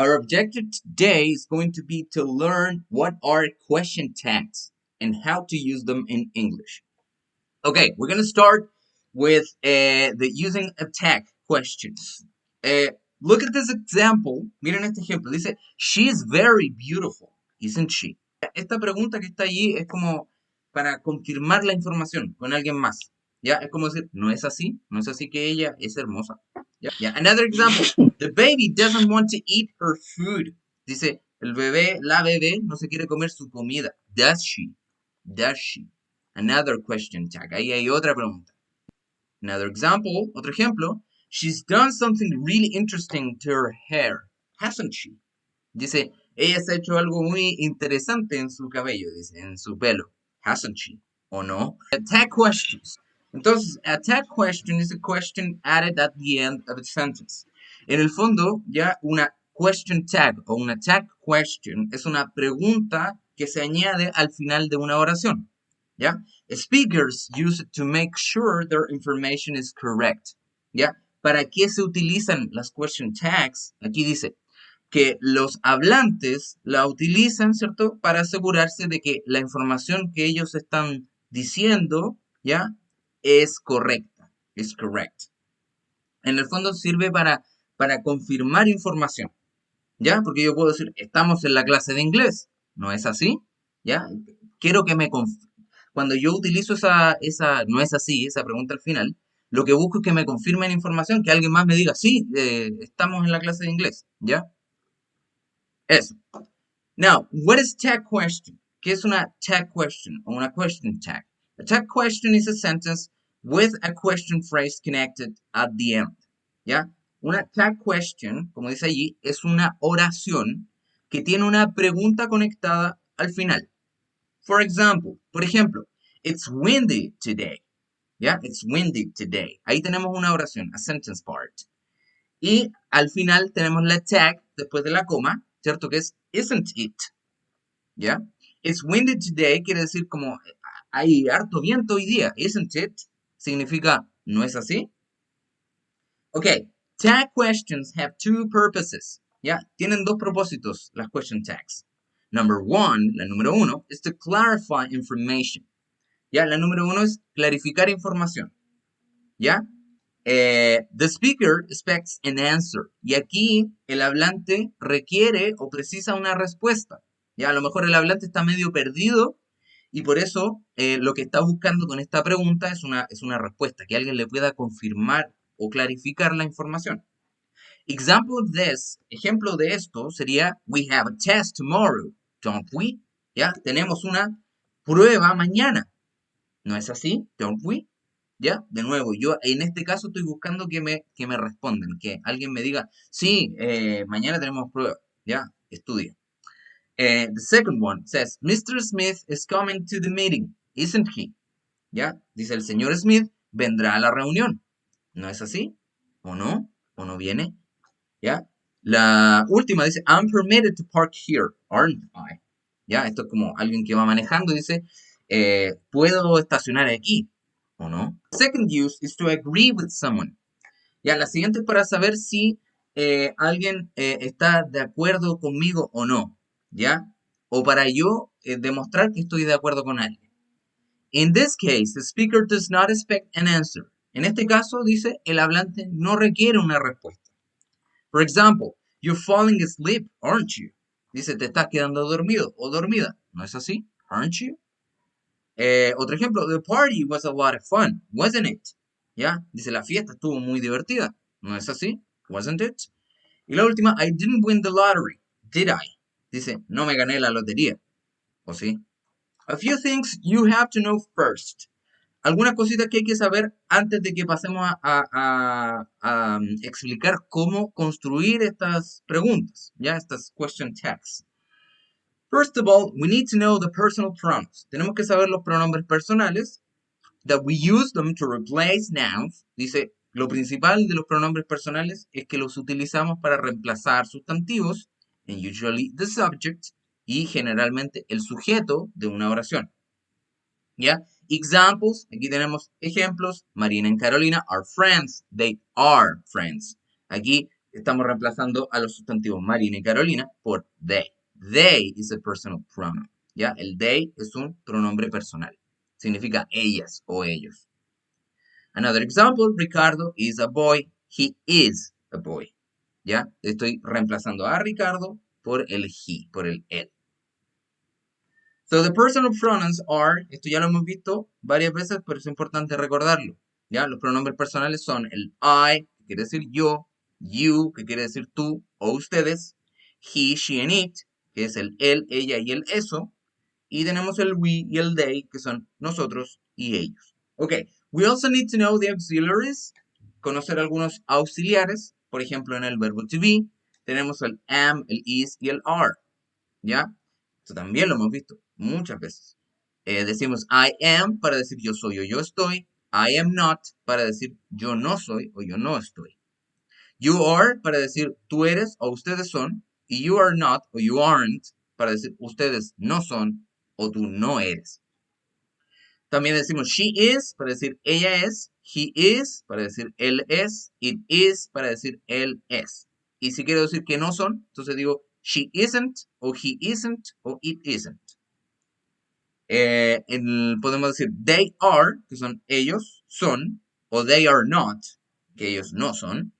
Our objective today is going to be to learn what are question tags and how to use them in English. Okay, we're going to start with the using a tag questions. Look at this example. Miren este ejemplo. Dice, she is very beautiful, isn't she? Esta pregunta que está allí es como para confirmar la información con alguien más. ¿Ya? Es como decir, no es así que ella es hermosa. ¿Ya? Yeah. Another example. The baby doesn't want to eat her food. Dice, el bebé, la bebé, no se quiere comer su comida. Does she? Does she? Another question tag. Ahí hay otra pregunta. Another example, otro ejemplo. She's done something really interesting to her hair, hasn't she? Dice, ella se ha hecho algo muy interesante en su cabello, dice, en su pelo. Hasn't she? ¿O no? Tag questions. Entonces, a tag question is a question added at the end of a sentence. En el fondo, ya una question tag o una tag question es una pregunta que se añade al final de una oración. ¿Ya? Speakers use it to make sure their information is correct. ¿Ya? ¿Para qué se utilizan las question tags? Aquí dice que los hablantes la utilizan, ¿cierto? Para asegurarse de que la información que ellos están diciendo, ¿ya? Es correcta, es correct. En el fondo sirve para confirmar información, ¿ya? Porque yo puedo decir, estamos en la clase de inglés, ¿no es así? ¿Ya? Quiero que me cuando yo utilizo no es así, esa pregunta al final, lo que busco es que me confirmen información, que alguien más me diga, sí, estamos en la clase de inglés, ¿ya? Eso. Now, what is tag question? ¿Qué es una tag question o una question tag? A tag question is a sentence with a question phrase connected at the end. ¿Ya? Una tag question, como dice allí, es una oración que tiene una pregunta conectada al final. For example, por ejemplo, it's windy today. ¿Ya? It's windy today. Ahí tenemos una oración, a sentence part. Y al final tenemos la tag después de la coma, ¿cierto? Que es isn't it. ¿Ya? It's windy today quiere decir como hay harto viento hoy día. Isn't it? Significa, ¿no es así? Ok, tag questions have two purposes. ¿Ya? Tienen dos propósitos las question tags. Number one, la número uno, is to clarify information. ¿Ya? La número uno es clarificar información. ¿Ya? The speaker expects an answer. Y aquí el hablante requiere o precisa una respuesta. Ya, a lo mejor el hablante está medio perdido y por eso lo que está buscando con esta pregunta es una respuesta, que alguien le pueda confirmar o clarificar la información. Example of this, ejemplo de esto sería, we have a test tomorrow, don't we? Ya, tenemos una prueba mañana. ¿No es así? Don't we? ¿Ya? De nuevo, yo en este caso estoy buscando que me respondan, que alguien me diga, sí, mañana tenemos prueba, ¿ya? Estudia. The second one says, Mr. Smith is coming to the meeting, isn't he? ¿Ya? Dice el señor Smith vendrá a la reunión. ¿No es así? ¿O no? ¿O no viene? ¿Ya? La última dice, I'm permitted to park here, aren't I? ¿Ya? Esto es como alguien que va manejando y dice, puedo estacionar aquí, ¿o no? Second use is to agree with someone. Ya, la siguiente es para saber si alguien está de acuerdo conmigo o no, ¿ya? O para yo demostrar que estoy de acuerdo con alguien. In this case, the speaker does not expect an answer. En este caso, dice, el hablante no requiere una respuesta. For example, you're falling asleep, aren't you? Dice, te estás quedando dormido o dormida. ¿No es así? Aren't you? Otro ejemplo, the party was a lot of fun, wasn't it? ¿Ya? Dice, la fiesta estuvo muy divertida. ¿No es así? Wasn't it? Y la última, I didn't win the lottery, did I? Dice, no me gané la lotería. ¿O sí? A few things you have to know first. Algunas cositas que hay que saber antes de que pasemos a explicar cómo construir estas preguntas, ¿ya? Estas question tags. First of all, we need to know the personal pronouns. Tenemos que saber los pronombres personales, that we use them to replace nouns. Dice, lo principal de los pronombres personales es que los utilizamos para reemplazar sustantivos, and usually the subject, y generalmente el sujeto de una oración. ¿Ya? Examples, aquí tenemos ejemplos. Marina y Carolina are friends. They are friends. Aquí estamos reemplazando a los sustantivos Marina y Carolina por they. They is a personal pronoun. ¿Ya? El they es un pronombre personal. Significa ellas o ellos. Another example, Ricardo is a boy. He is a boy. ¿Ya? Estoy reemplazando a Ricardo por el he, por el él. So the personal pronouns are, esto ya lo hemos visto varias veces, pero es importante recordarlo. ¿Ya? Los pronombres personales son el I, que quiere decir yo, you, que quiere decir tú o ustedes, he, she, and it, que es el él, ella y el eso, y tenemos el we y el they, que son nosotros y ellos. Ok, we also need to know the auxiliaries, conocer algunos auxiliares, por ejemplo en el verbo to be, tenemos el am, el is y el are, ¿ya? Esto también lo hemos visto muchas veces. Decimos I am para decir yo soy o yo estoy. I am not para decir yo no soy o yo no estoy. You are para decir tú eres o ustedes son. Y you are not o you aren't para decir ustedes no son o tú no eres. También decimos she is para decir ella es. He is para decir él es. It is para decir él es. Y si quiero decir que no son, entonces digo she isn't o he isn't o it isn't. Podemos decir they are, que son ellos, son, o they are not, que ellos no son,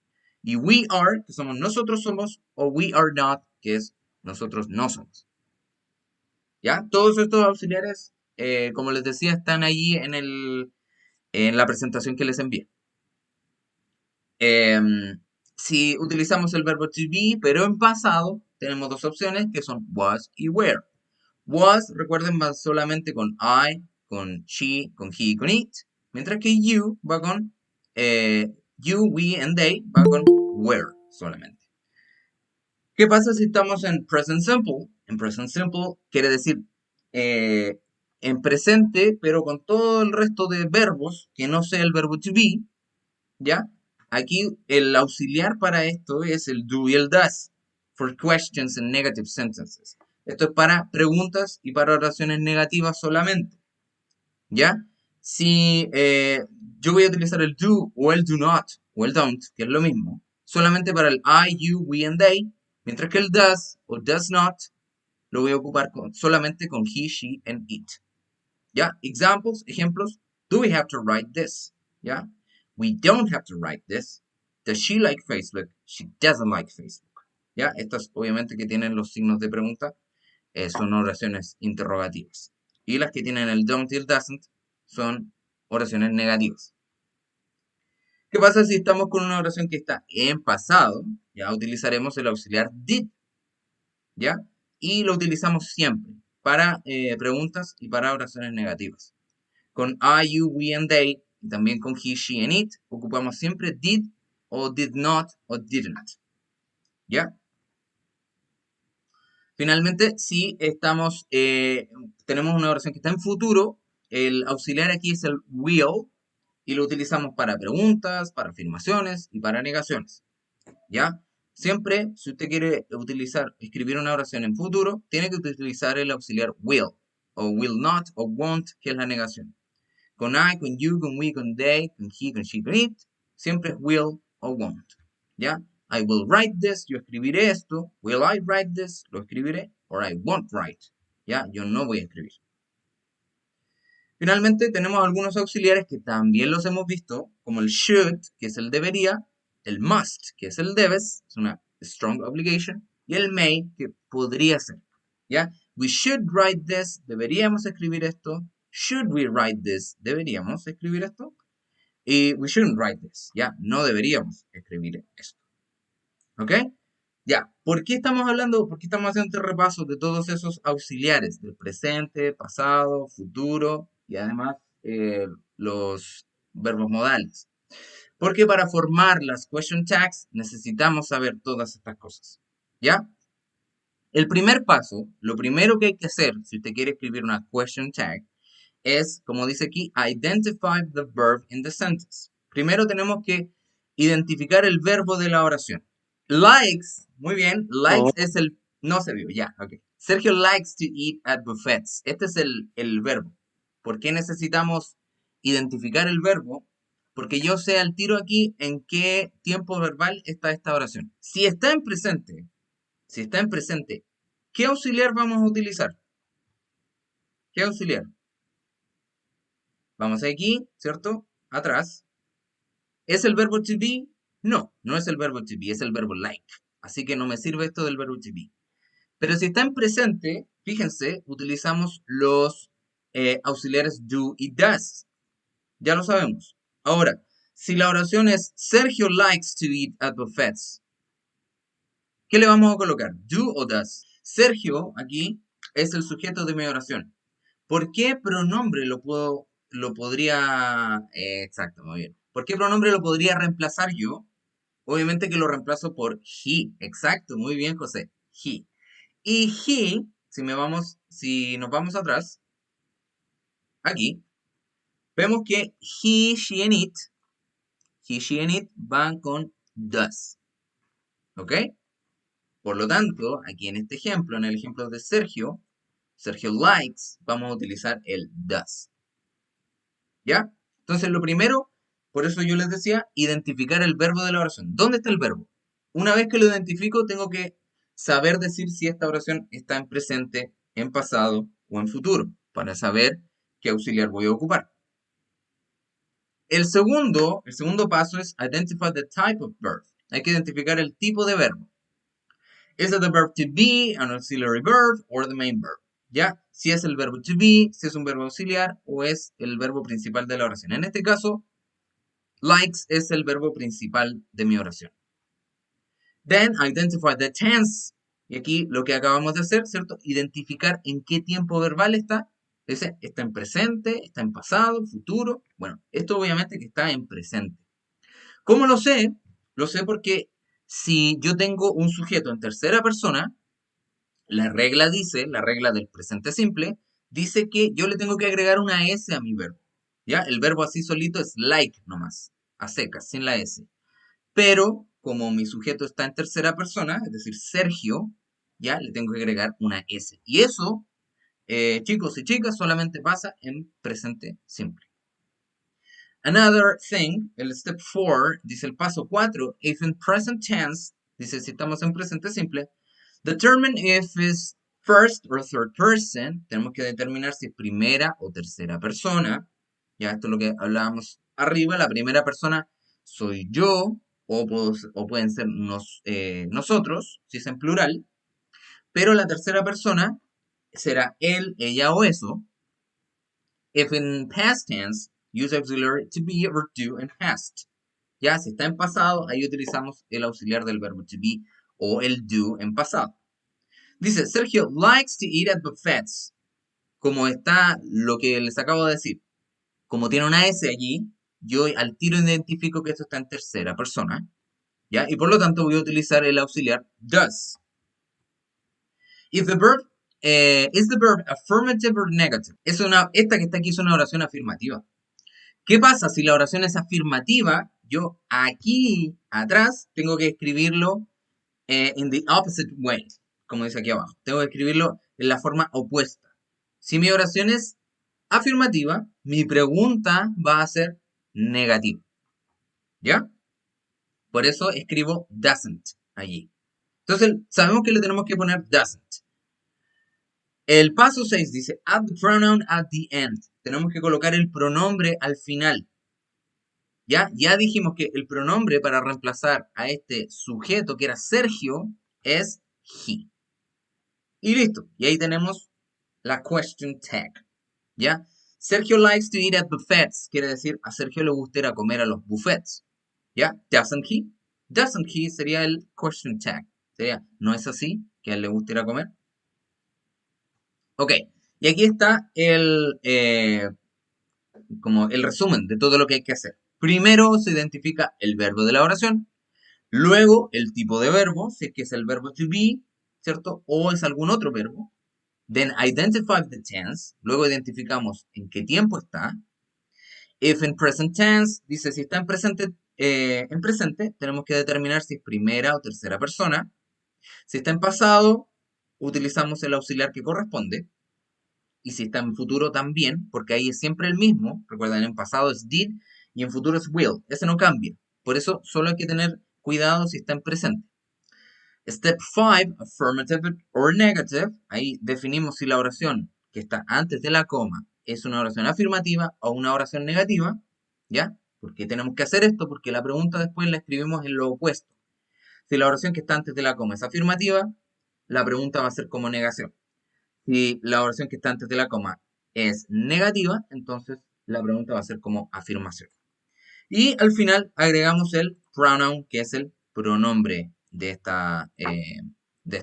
y we are, que somos nosotros somos, o we are not, que es nosotros no somos. ¿Ya? Todos estos auxiliares, como les decía, están allí en la presentación que les envié. Si utilizamos el verbo to be, pero en pasado, tenemos dos opciones que son was y were. Was, recuerden, va solamente con I, con she, con he, con it. Mientras que you va con you, we, and they va con were solamente. ¿Qué pasa si estamos en present simple? En present simple quiere decir en presente, pero con todo el resto de verbos que no sea el verbo to be, ¿ya? Aquí el auxiliar para esto es el do y el does, for questions and negative sentences. Esto es para preguntas y para oraciones negativas solamente, ¿ya? Si yo voy a utilizar el do o el do not o el don't, que es lo mismo, solamente para el I, you, we and they, mientras que el does o does not lo voy a ocupar solamente con he, she and it. ¿Ya? Examples, ejemplos. Do we have to write this? ¿Ya? We don't have to write this. Does she like Facebook? She doesn't like Facebook. ¿Ya? Estas obviamente que tienen los signos de pregunta son oraciones interrogativas. Y las que tienen el don't y el doesn't son oraciones negativas. ¿Qué pasa si estamos con una oración que está en pasado? Ya utilizaremos el auxiliar did. ¿Ya? Y lo utilizamos siempre para preguntas y para oraciones negativas. Con I, you, we, and they, y también con he, she, and it, ocupamos siempre did o did not o didn't. ¿Ya? Finalmente, si estamos, tenemos una oración que está en futuro, el auxiliar aquí es el will y lo utilizamos para preguntas, para afirmaciones y para negaciones. ¿Ya? Siempre, si usted quiere escribir una oración en futuro, tiene que utilizar el auxiliar will, o will not, o won't, que es la negación. Con I, con you, con we, con they, con he, con she, con it, siempre es will o won't. ¿Ya? I will write this, yo escribiré esto. Will I write this, lo escribiré. Or I won't write. ¿Ya? Yo no voy a escribir. Finalmente, tenemos algunos auxiliares que también los hemos visto, como el should, que es el debería, el must, que es el debes, es una strong obligation, y el may, que podría ser. ¿Ya? We should write this, deberíamos escribir esto. Should we write this, deberíamos escribir esto. Y we shouldn't write this, ¿ya? No deberíamos escribir esto. ¿Ok? Ya, ¿por qué estamos hablando, por qué estamos haciendo este repaso de todos esos auxiliares del presente, pasado, futuro y además los verbos modales? Porque para formar las question tags necesitamos saber todas estas cosas. ¿Ya? El primer paso, lo primero que hay que hacer si usted quiere escribir una question tag es, como dice aquí, identify the verb in the sentence. Primero tenemos que identificar el verbo de la oración. Likes, muy bien, likes Oh, es el... No se vio, ya, ok. Sergio likes to eat at buffets. Este es el verbo. ¿Por qué necesitamos identificar el verbo? porque yo sé al tiro aquí en qué tiempo verbal está esta oración. Si está en presente, ¿qué auxiliar vamos a utilizar? ¿Qué auxiliar? Vamos aquí, ¿cierto? Atrás. ¿Es el verbo to be? No, no es el verbo to be, es el verbo like. Así que no me sirve esto del verbo to be. Pero si está en presente, fíjense, utilizamos los auxiliares do y does. Ya lo sabemos. Ahora, si la oración es Sergio likes to eat at buffets, ¿qué le vamos a colocar? ¿Do o does? Sergio, aquí, es el sujeto de mi oración. ¿Por qué pronombre lo podría, exacto, muy bien. ¿Por qué pronombre lo podría reemplazar yo? Obviamente que lo reemplazo por he. Exacto, muy bien, José. He. Y he, si nos vamos atrás, aquí, vemos que he, she and it van con does. ¿Ok? Por lo tanto, aquí en este ejemplo, en el ejemplo de Sergio, Sergio likes, vamos a utilizar el does. ¿Ya? Entonces, lo primero, por eso yo les decía, identificar el verbo de la oración. ¿Dónde está el verbo? Una vez que lo identifico, tengo que saber decir si esta oración está en presente, en pasado o en futuro, para saber qué auxiliar voy a ocupar. El segundo paso es identify the type of verb. Hay que identificar el tipo de verbo. Is it the verb to be, an auxiliary verb, or the main verb? ¿Ya? Si es el verbo to be, si es un verbo auxiliar o es el verbo principal de la oración. En este caso, likes es el verbo principal de mi oración. Then identify the tense. Y aquí lo que acabamos de hacer, ¿cierto? Identificar en qué tiempo verbal está. Dice, está en presente, está en pasado, futuro. Bueno, esto obviamente que está en presente. ¿Cómo lo sé? Lo sé porque si yo tengo un sujeto en tercera persona, la regla del presente simple, dice que yo le tengo que agregar una S a mi verbo. ¿Ya? El verbo así solito es like nomás, a secas, sin la S. Pero como mi sujeto está en tercera persona, es decir, Sergio, ya le tengo que agregar una S. Y eso, chicos y chicas, solamente pasa en presente simple. Another thing, el step 4, dice el paso 4, if in present tense, dice si estamos en presente simple, determine if is first or third person, tenemos que determinar si es primera o tercera persona. Ya, esto es lo que hablábamos arriba, la primera persona soy yo, o pueden ser nosotros, si es en plural, pero la tercera persona será él, ella o eso. If in past tense, use auxiliary to be or do in past. Ya, si está en pasado, ahí utilizamos el auxiliar del verbo to be o el do en pasado. Dice, Sergio likes to eat at buffets. Como está lo que les acabo de decir, como tiene una S allí, yo al tiro identifico que esto está en tercera persona, ¿ya? Y por lo tanto voy a utilizar el auxiliar does. If the verb, is the verb affirmative or negative? Esta que está aquí es una oración afirmativa. ¿Qué pasa si la oración es afirmativa? Yo aquí atrás tengo que escribirlo in the opposite way, como dice aquí abajo. Tengo que escribirlo en la forma opuesta. Si mi oración es afirmativa, mi pregunta va a ser negativa. ¿Ya? Por eso escribo doesn't allí. Entonces, sabemos que le tenemos que poner doesn't. El paso 6 dice add the pronoun at the end. Tenemos que colocar el pronombre al final. Ya dijimos que el pronombre para reemplazar a este sujeto que era Sergio es he. Y listo. Y ahí tenemos la question tag. ¿Ya? Sergio likes to eat at buffets. Quiere decir, a Sergio le gusta ir a comer a los buffets. ¿Ya? Doesn't he? Doesn't he sería el question tag. Sería, ¿no es así? Que a él le gusta ir a comer. Ok. Y aquí está como el resumen de todo lo que hay que hacer. Primero se identifica el verbo de la oración. Luego el tipo de verbo, si es que es el verbo to be, ¿cierto? O es algún otro verbo. Then identify the tense. Luego identificamos en qué tiempo está. If in present tense, dice si está en presente, tenemos que determinar si es primera o tercera persona. Si está en pasado, utilizamos el auxiliar que corresponde. Y si está en futuro también, porque ahí es siempre el mismo. Recuerden, en pasado es did y en futuro es will. Ese no cambia. Por eso solo hay que tener cuidado si está en presente. Step 5, affirmative or negative. Ahí definimos si la oración que está antes de la coma es una oración afirmativa o una oración negativa. ¿Ya? Porque tenemos que hacer esto porque la pregunta después la escribimos en lo opuesto. Si la oración que está antes de la coma es afirmativa, la pregunta va a ser como negación. Si la oración que está antes de la coma es negativa, entonces la pregunta va a ser como afirmación. Y al final agregamos el pronoun, que es el pronombre de esta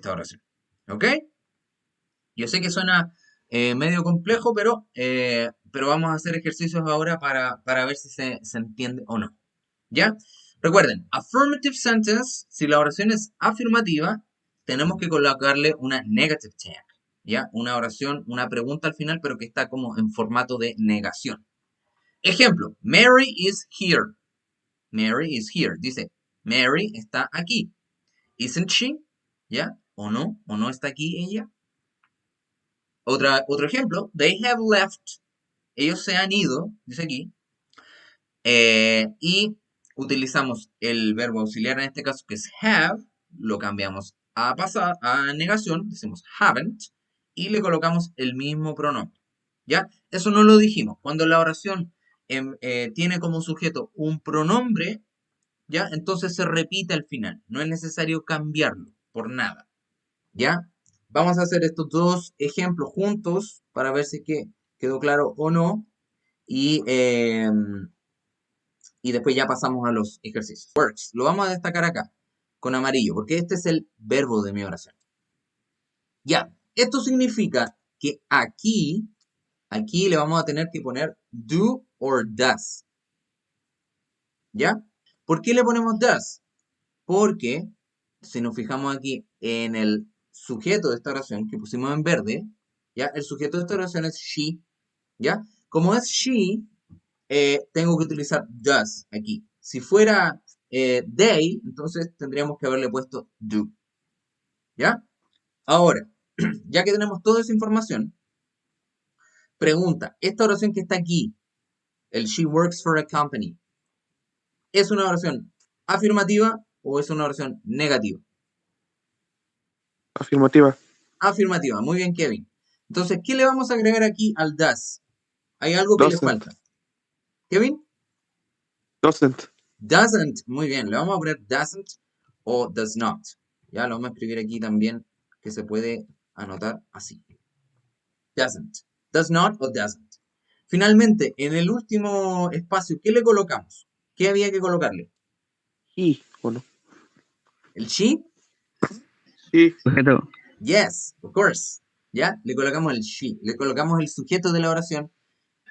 oración. ¿Ok? Yo sé que suena medio complejo, pero vamos a hacer ejercicios ahora para ver si se entiende o no. ¿Ya? Recuerden, affirmative sentence, si la oración es afirmativa, tenemos que colocarle una negative tag. ¿Ya? Una oración, una pregunta al final, pero que está como en formato de negación. Ejemplo, Mary is here. Mary is here. Dice, Mary está aquí. Isn't she? ¿Ya? ¿O no? ¿O no está aquí ella? Otro ejemplo, they have left. Ellos se han ido, dice aquí. Y utilizamos el verbo auxiliar en este caso, que es have. Lo cambiamos a negación. Decimos haven't. Y le colocamos el mismo pronombre. ¿Ya? Eso no lo dijimos. Cuando la oración tiene como sujeto un pronombre, ¿ya? Entonces se repite al final. No es necesario cambiarlo por nada. ¿Ya? Vamos a hacer estos dos ejemplos juntos para ver si quedó claro o no. Y después ya pasamos a los ejercicios. Works. Lo vamos a destacar acá con amarillo, porque este es el verbo de mi oración. Ya. Esto significa que aquí le vamos a tener que poner do or does. ¿Ya? ¿Por qué le ponemos does? Porque si nos fijamos aquí en el sujeto de esta oración que pusimos en verde, ¿ya? El sujeto de esta oración es she, ¿ya? Como es she, tengo que utilizar does aquí. Si fuera they, entonces tendríamos que haberle puesto do, ¿ya? Ahora, ya que tenemos toda esa información, pregunta, esta oración que está aquí, el she works for a company, ¿es una oración afirmativa o es una oración negativa? Afirmativa. Afirmativa, muy bien, Kevin. Entonces, ¿qué le vamos a agregar aquí al does? Hay algo que le Doesn't. falta. ¿Kevin? Doesn't. Doesn't, muy bien, le vamos a poner doesn't o does not. Ya lo vamos a escribir aquí también, que se puede anotar así. Doesn't. Does not o doesn't. Finalmente, en el último espacio, ¿qué le colocamos? ¿Qué había que colocarle? He, ¿o no? ¿El she? Sí. Sujeto. Yes, of course. ¿Ya? Le colocamos el she. Le colocamos el sujeto de la oración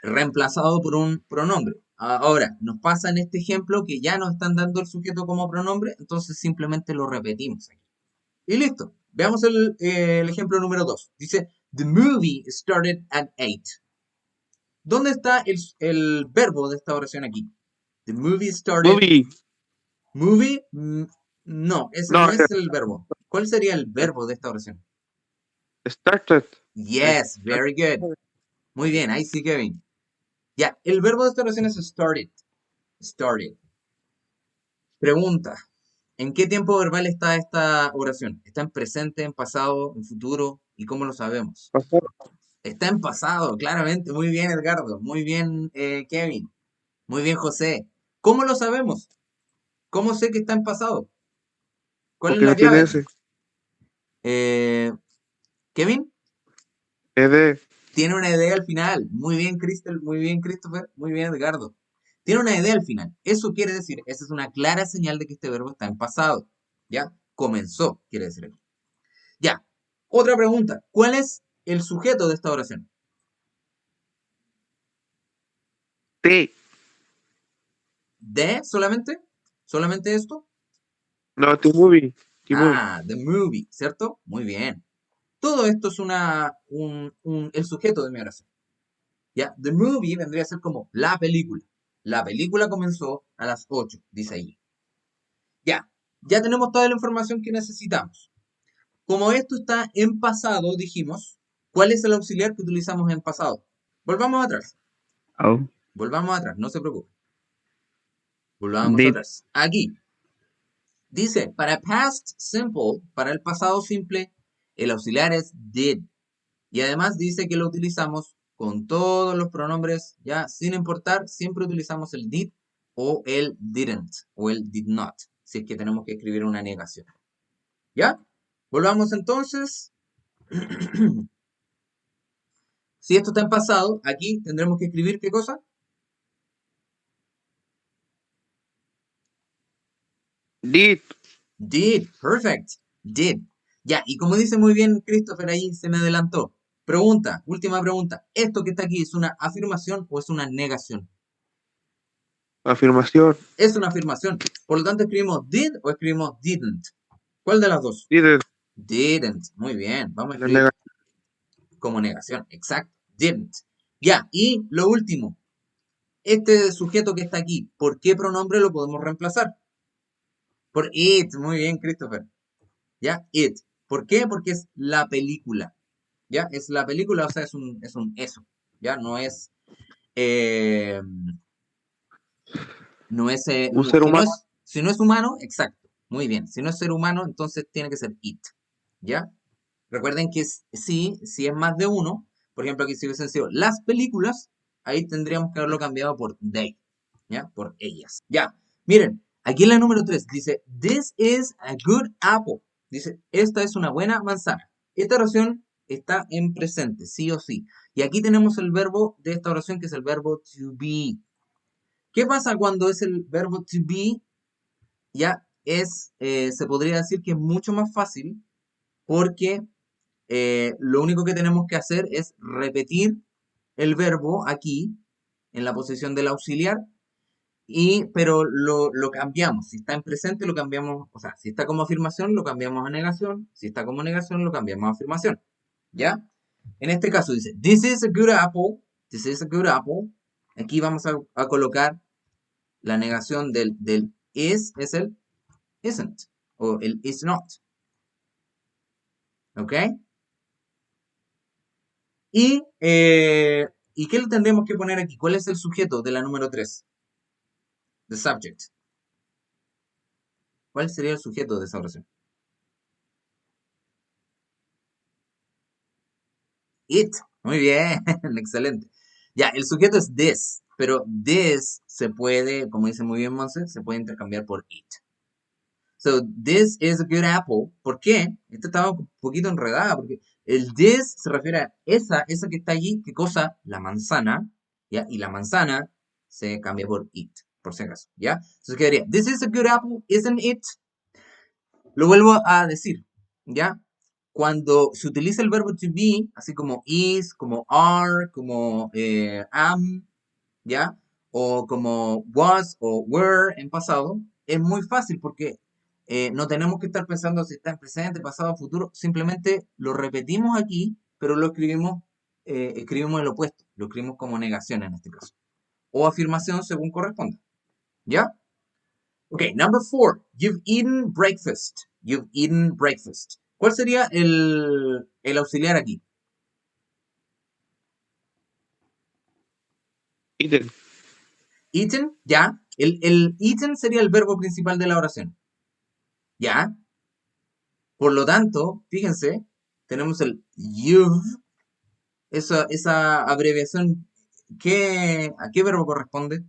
reemplazado por un pronombre. Ahora, nos pasa en este ejemplo que ya nos están dando el sujeto como pronombre, entonces simplemente lo repetimos aquí. Y listo. Veamos el ejemplo número 2. Dice, the movie started at 8. ¿Dónde está el verbo de esta oración aquí? The movie started. Movie. Movie, no, ese No, no es el verbo. ¿Cuál sería el verbo de esta oración? started. Yes, very good. Muy bien, ahí sí, Kevin. Ya, el verbo de esta oración es started. Started. Pregunta, ¿en qué tiempo verbal está esta oración? ¿Está en presente, en pasado, en futuro? ¿Y cómo lo sabemos? Pasado. Está en pasado, claramente. Muy bien, Edgardo. Muy bien, Kevin. Muy bien, José. ¿Cómo lo sabemos? ¿Cómo sé que está en pasado? ¿Cuál es Porque la no clave tiene aquí? ese. Kevin, ED. tiene una idea al final. Muy bien, Crystal. Muy bien, Christopher. Muy bien, Edgardo. Tiene una idea al final. Eso quiere decir, esa es una clara señal de que este verbo está en pasado. ¿Ya? Comenzó, quiere decir aquí. Ya. Otra pregunta. ¿Cuál es el sujeto de esta oración? T. ¿De solamente? ¿Solamente esto? No, The Movie. The Movie. Ah, the movie, ¿cierto? Muy bien. Todo esto es el sujeto de mi oración. ¿Ya? The movie vendría a ser como la película. La película comenzó a las 8, dice ahí. Ya. Ya tenemos toda la información que necesitamos. Como esto está en pasado, dijimos, ¿cuál es el auxiliar que utilizamos en pasado? Volvamos atrás. Oh. Volvamos atrás, no se preocupe. Volvamos Did. atrás. Aquí dice, para past simple, para el pasado simple, el auxiliar es did. Y además dice que lo utilizamos con todos los pronombres, ya sin importar, siempre utilizamos el did o el didn't o el did not, si es que tenemos que escribir una negación. ¿Ya? Volvamos entonces. Si esto está en pasado, aquí tendremos que escribir ¿qué cosa? Did. Did, perfect. Did. Ya, y como dice muy bien Christopher ahí, se me adelantó. Pregunta, última pregunta. ¿Esto que está aquí es una afirmación o es una negación? Afirmación. Es una afirmación. Por lo tanto, escribimos did o escribimos didn't. ¿Cuál de las dos? Didn't. Didn't. Muy bien. Vamos a La escribir negación. como negación. Exacto. Didn't. Ya, y lo último. Este sujeto que está aquí, ¿por qué pronombre lo podemos reemplazar? Por it. Muy bien, Christopher. ¿Ya? It. ¿Por qué? Porque es la película. ¿Ya? Es la película, o sea, es un eso. ¿Ya? Eh, no es, Un ser si no humano. es, si no es humano, exacto. Muy bien. Si no es ser humano, entonces tiene que ser it. ¿Ya? Recuerden que si es más de uno, por ejemplo, aquí si hubiesen sido las películas, ahí tendríamos que haberlo cambiado por they. ¿Ya? Por ellas. Ya. Miren, aquí en la número 3 dice, this is a good apple. Dice, esta es una buena manzana. Esta oración está en presente, sí o sí. Y aquí tenemos el verbo de esta oración que es el verbo to be. ¿Qué pasa cuando es el verbo to be? Ya se podría decir que es mucho más fácil porque lo único que tenemos que hacer es repetir el verbo aquí en la posición del auxiliar pero lo cambiamos. Si está en presente, lo cambiamos. O sea, si está como afirmación, lo cambiamos a negación. Si está como negación, lo cambiamos a afirmación. ¿Ya? En este caso dice, this is a good apple. This is a good apple. Aquí vamos a colocar la negación del es el isn't. O el is not. ¿Ok? ¿Y qué le tendremos que poner aquí? ¿Cuál es el sujeto de la número 3? The subject. ¿Cuál sería el sujeto de esa oración? It. Muy bien, excelente. Ya, el sujeto es this, pero this se puede, como dice muy bien Monse, se puede intercambiar por it. So, this is a good apple. ¿Por qué? Esto estaba un poquito enredada, porque el this se refiere a esa que está allí, ¿qué cosa? La manzana, ¿ya? Y la manzana se cambia por it, por si acaso, ¿ya? Entonces quedaría, this is a good apple, isn't it? Lo vuelvo a decir, ¿ya? Cuando se utiliza el verbo to be, así como is, como are, como am, ¿ya? O como was o were en pasado, es muy fácil porque no tenemos que estar pensando si está en presente, pasado, futuro, simplemente lo repetimos aquí, pero escribimos el opuesto, lo escribimos como negación en este caso, o afirmación según corresponda, ¿ya? Ok, number 4. You've eaten breakfast. You've eaten breakfast. ¿Cuál sería el auxiliar aquí? Eaten. Eaten, ya. El eaten sería el verbo principal de la oración. Ya. Por lo tanto, fíjense, tenemos el you've, esa abreviación, ¿a qué verbo corresponde?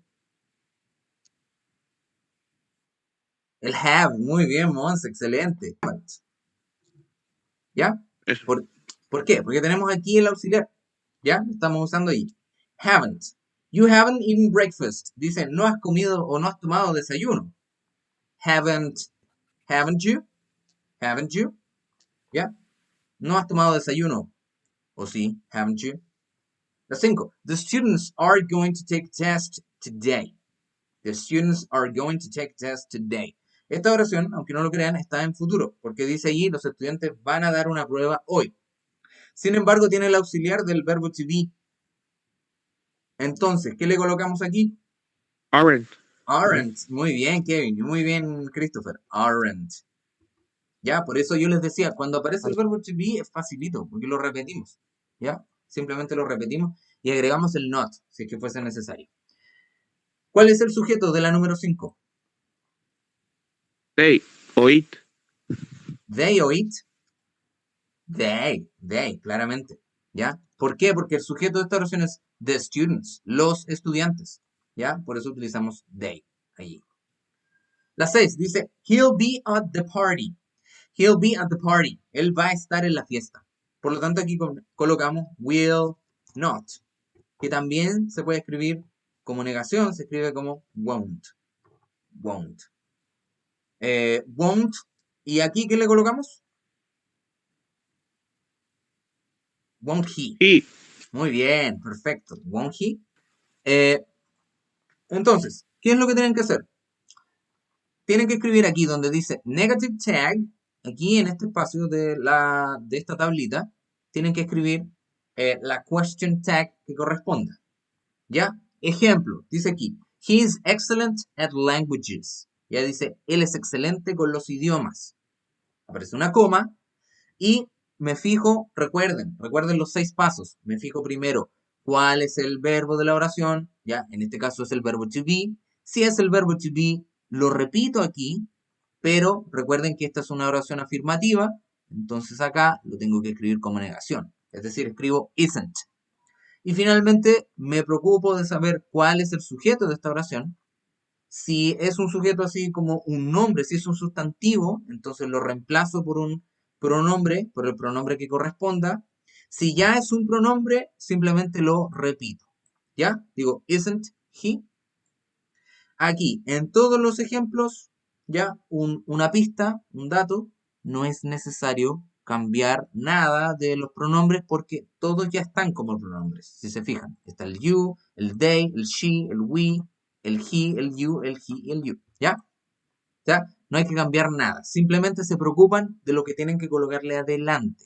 El have. Muy bien, Mons, excelente. ¿Ya? Eso. ¿Por, ¿Por qué? Porque tenemos aquí el auxiliar. ¿Ya? Lo estamos usando ahí. Haven't. You haven't eaten breakfast. Dice, no has comido o no has tomado desayuno. Haven't. Haven't you? Haven't you? ¿Ya? No has tomado desayuno. ¿O sí? Haven't you? La 5. The students are going to take test today. The students are going to take test today. Esta oración, aunque no lo crean, está en futuro, porque dice allí los estudiantes van a dar una prueba hoy. Sin embargo, tiene el auxiliar del verbo to be. Entonces, ¿qué le colocamos aquí? Aren't. Aren't. Muy bien, Kevin. Muy bien, Christopher. Aren't. Ya, por eso yo les decía, cuando aparece el verbo to be es facilito, porque lo repetimos. ¿Ya? Simplemente lo repetimos y agregamos el not, si es que fuese necesario. ¿Cuál es el sujeto de la número 5? They o it. They o it. They, claramente. ¿Ya? ¿Por qué? Porque el sujeto de esta oración es the students, los estudiantes. ¿Ya? Por eso utilizamos they allí. La 6 dice, he'll be at the party. He'll be at the party. Él va a estar en la fiesta. Por lo tanto, aquí colocamos will not, que también se puede escribir como negación, se escribe como won't. Won't. Won't. ¿Y aquí qué le colocamos? Won't he. He. Muy bien, perfecto. Won't he. Eh, entonces, ¿qué es lo que tienen que hacer? Tienen que escribir aquí donde dice negative tag, aquí en este espacio de esta tablita, tienen que escribir la question tag que corresponda. ¿Ya? Ejemplo, dice aquí, he is excellent at languages. Ya dice, él es excelente con los idiomas. Aparece una coma y me fijo, recuerden los 6 pasos. Me fijo primero cuál es el verbo de la oración, ya, en este caso es el verbo to be. Si es el verbo to be, lo repito aquí, pero recuerden que esta es una oración afirmativa, entonces acá lo tengo que escribir como negación. Es decir, escribo isn't. Y finalmente me preocupo de saber cuál es el sujeto de esta oración. Si es un sujeto así como un nombre, si es un sustantivo, entonces lo reemplazo por un pronombre, por el pronombre que corresponda. Si ya es un pronombre, simplemente lo repito. ¿Ya? Digo, isn't he? Aquí, en todos los ejemplos, ya una pista, un dato, no es necesario cambiar nada de los pronombres porque todos ya están como pronombres. Si se fijan, está el you, el they, el she, el we, el he, el you, el he y el you. ¿Ya? ¿Ya? No hay que cambiar nada. Simplemente se preocupan de lo que tienen que colocarle adelante.